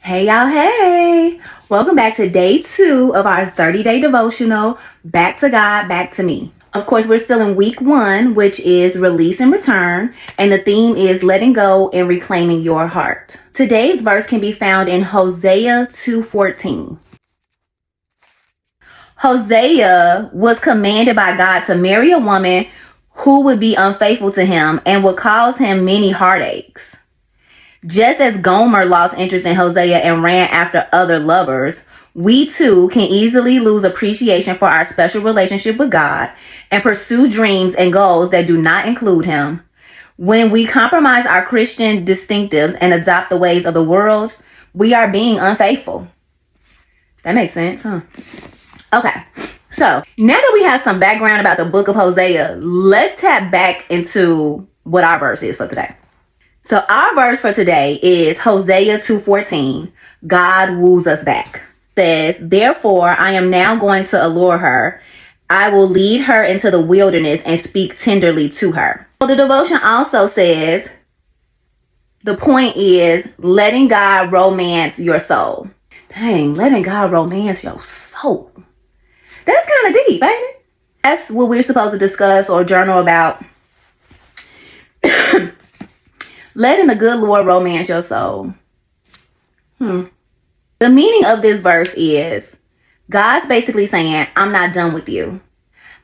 Hey y'all, hey! Welcome back to day 2 of our 30-day devotional, Back to God, Back to Me. Of course, we're still in week 1, which is release and return, and the theme is letting go and reclaiming your heart. Today's verse can be found in Hosea 2:14. Hosea was commanded by God to marry a woman who would be unfaithful to him and would cause him many heartaches. Just as Gomer lost interest in Hosea and ran after other lovers, we too can easily lose appreciation for our special relationship with God and pursue dreams and goals that do not include Him. When we compromise our Christian distinctives and adopt the ways of the world, we are being unfaithful. That makes sense, huh? Okay, so now that we have some background about the book of Hosea, let's tap back into what our verse is for today. So our verse for today is Hosea 2:14. God woos us back. It says, therefore, I am now going to allure her. I will lead her into the wilderness and speak tenderly to her. So the devotion also says, the point is letting God romance your soul. Dang, letting God romance your soul. That's kind of deep, ain't it? That's what we're supposed to discuss or journal about. Letting the good Lord romance your soul. The meaning of this verse is God's basically saying, I'm not done with you.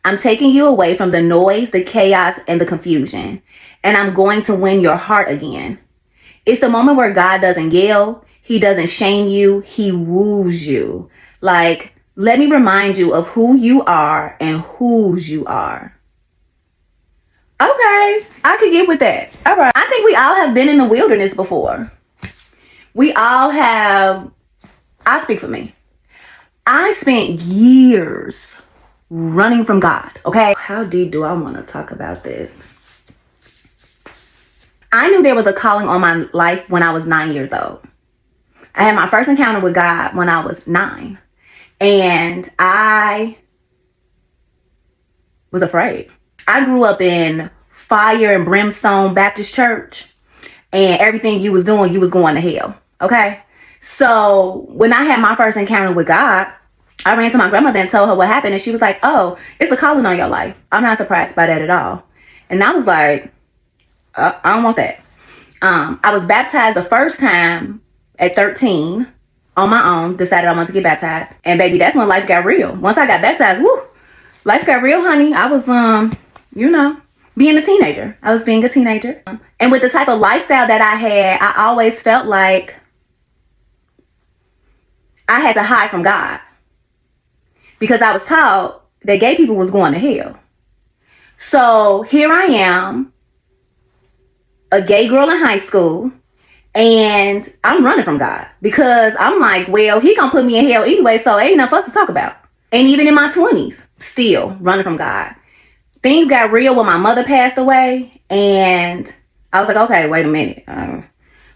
I'm taking you away from the noise, the chaos, and the confusion. And I'm going to win your heart again. It's the moment where God doesn't yell. He doesn't shame you. He woos you. Like, let me remind you of who you are and whose you are. Okay, I could get with that. All right. I think we all have been in the wilderness before. We all have. I speak for me. I spent years running from God. Okay. How deep do I want to talk about this? I knew there was a calling on my life when I was 9 years old. I had my first encounter with God when I was 9. And I was afraid. I grew up in fire and brimstone Baptist church, and everything you was doing, you was going to hell. Okay. So when I had my first encounter with God, I ran to my grandmother and told her what happened. And she was like, oh, it's a calling on your life. I'm not surprised by that at all. And I was like, I don't want that. I was baptized the first time at 13 on my own, decided I wanted to get baptized. And baby, that's when life got real. Once I got baptized, woo, life got real, honey. I was, being a teenager. I was being a teenager. And with the type of lifestyle that I had, I always felt like I had to hide from God. Because I was taught that gay people was going to hell. So here I am, a gay girl in high school, and I'm running from God. Because I'm like, well, he gonna put me in hell anyway, so ain't nothing for us to talk about. And even in my 20s, still running from God. Things got real when my mother passed away, and I was like, okay, wait a minute.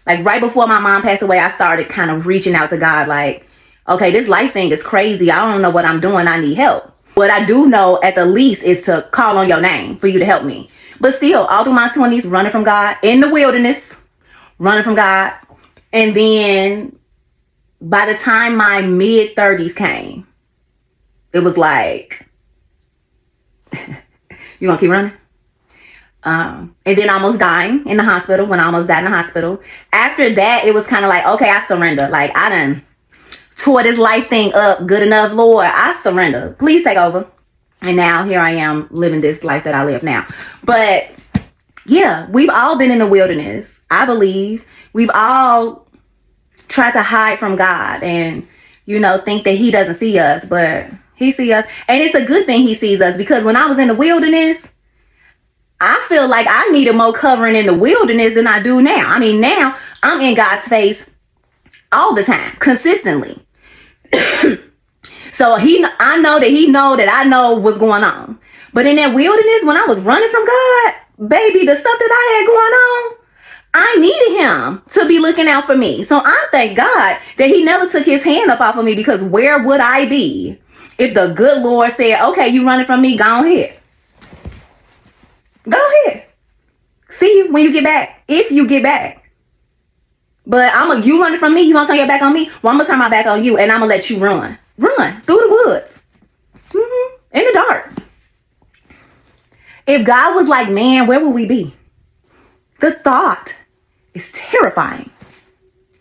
Like right before my mom passed away, I started kind of reaching out to God like, okay, this life thing is crazy. I don't know what I'm doing. I need help. What I do know at the least is to call on your name for you to help me. But still, all through my 20s, running from God, in the wilderness, running from God. And then by the time my mid 30s came, it was like, you gonna keep running? And then almost dying in the hospital, when I almost died in the hospital. After that, it was kind of like, okay, I surrender. Like, I done tore this life thing up good enough, Lord. I surrender. Please take over. And now here I am living this life that I live now. But yeah, we've all been in the wilderness. I believe we've all tried to hide from God and, think that he doesn't see us, but he sees us. And it's a good thing he sees us, because when I was in the wilderness, I feel like I needed more covering in the wilderness than I do now. I mean, now I'm in God's face all the time, consistently. So I know that he know that I know what's going on. But in that wilderness, when I was running from God, baby, the stuff that I had going on, I needed him to be looking out for me. So I thank God that he never took his hand up off of me, because where would I be if the good Lord said, okay, you running from me, go ahead. Go ahead. See you when you get back, if you get back. But you running from me, you gonna turn your back on me? Well, I'm gonna turn my back on you and I'm gonna let you run. Run through the woods. In the dark. If God was like man, where would we be? The thought is terrifying.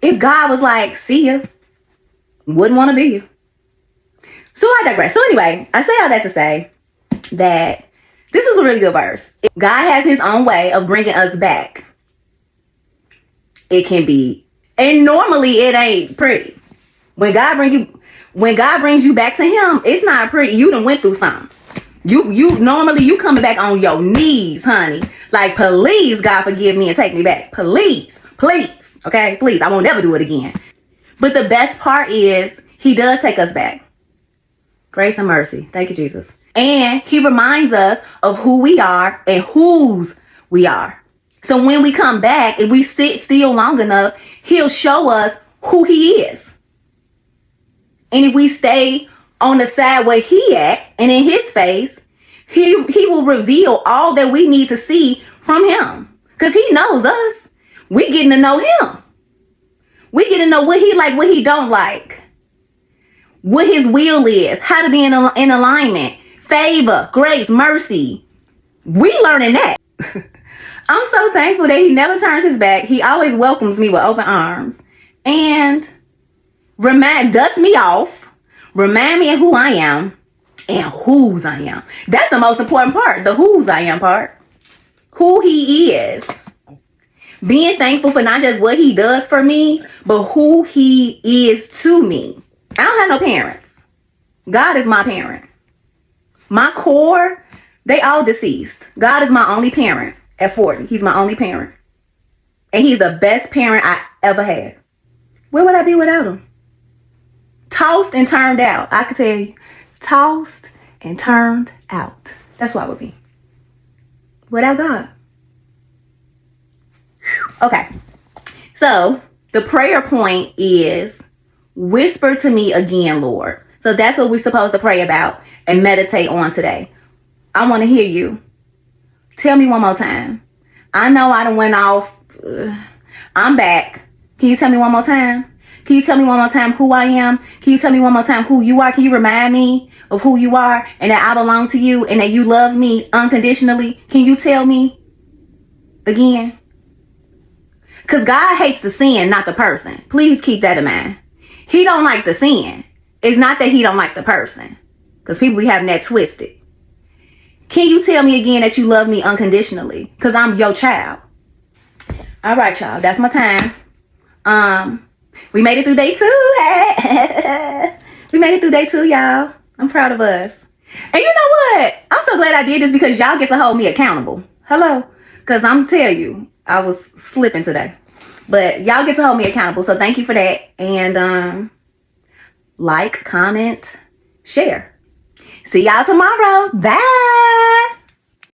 If God was like, see ya, wouldn't want to be you. So I digress. So anyway, I say all that to say that this is a really good verse. God has his own way of bringing us back. It can be, and normally it ain't pretty. When God brings you back to him, it's not pretty. You done went through something. You normally you coming back on your knees, honey. Like, please, God, forgive me and take me back. Please. Okay, please. I won't never do it again. But the best part is he does take us back. Grace and mercy. Thank you, Jesus. And he reminds us of who we are and whose we are. So when we come back, if we sit still long enough, he'll show us who he is. And if we stay on the side where he at and in his face, he will reveal all that we need to see from him. Because he knows us. We getting to know him. We getting to know what he like, what he don't like. What his will is. How to be in alignment. Favor, grace, mercy. We learning that. I'm so thankful that he never turns his back. He always welcomes me with open arms. And dust me off. Remind me of who I am and whose I am. That's the most important part. The whose I am part. Who he is. Being thankful for not just what he does for me, but who he is to me. I don't have no parents. God is my parent. My core, they all deceased. God is my only parent at 40. He's my only parent. And he's the best parent I ever had. Where would I be without him? Tossed and turned out. I could tell you. Tossed and turned out. That's what I would be. Without God. Okay. So the prayer point is whisper to me again, Lord. So that's what we're supposed to pray about and meditate on today. I want to hear you. Tell me one more time. I know I done went off. I'm back. Can you tell me one more time? Can you tell me one more time who I am? Can you tell me one more time who you are? Can you remind me of who you are and that I belong to you and that you love me unconditionally? Can you tell me again? Because God hates the sin, not the person. Please keep that in mind. He don't like the sin. It's not that he don't like the person. Because people be having that twisted. Can you tell me again that you love me unconditionally? Because I'm your child. All right, y'all. That's my time. We made it through day 2. We made it through day 2, y'all. I'm proud of us. And you know what? I'm so glad I did this because y'all get to hold me accountable. Hello? Because I'm tell you, I was slipping today. But y'all get to hold me accountable. So thank you for that. And like, comment, share. See y'all tomorrow. Bye.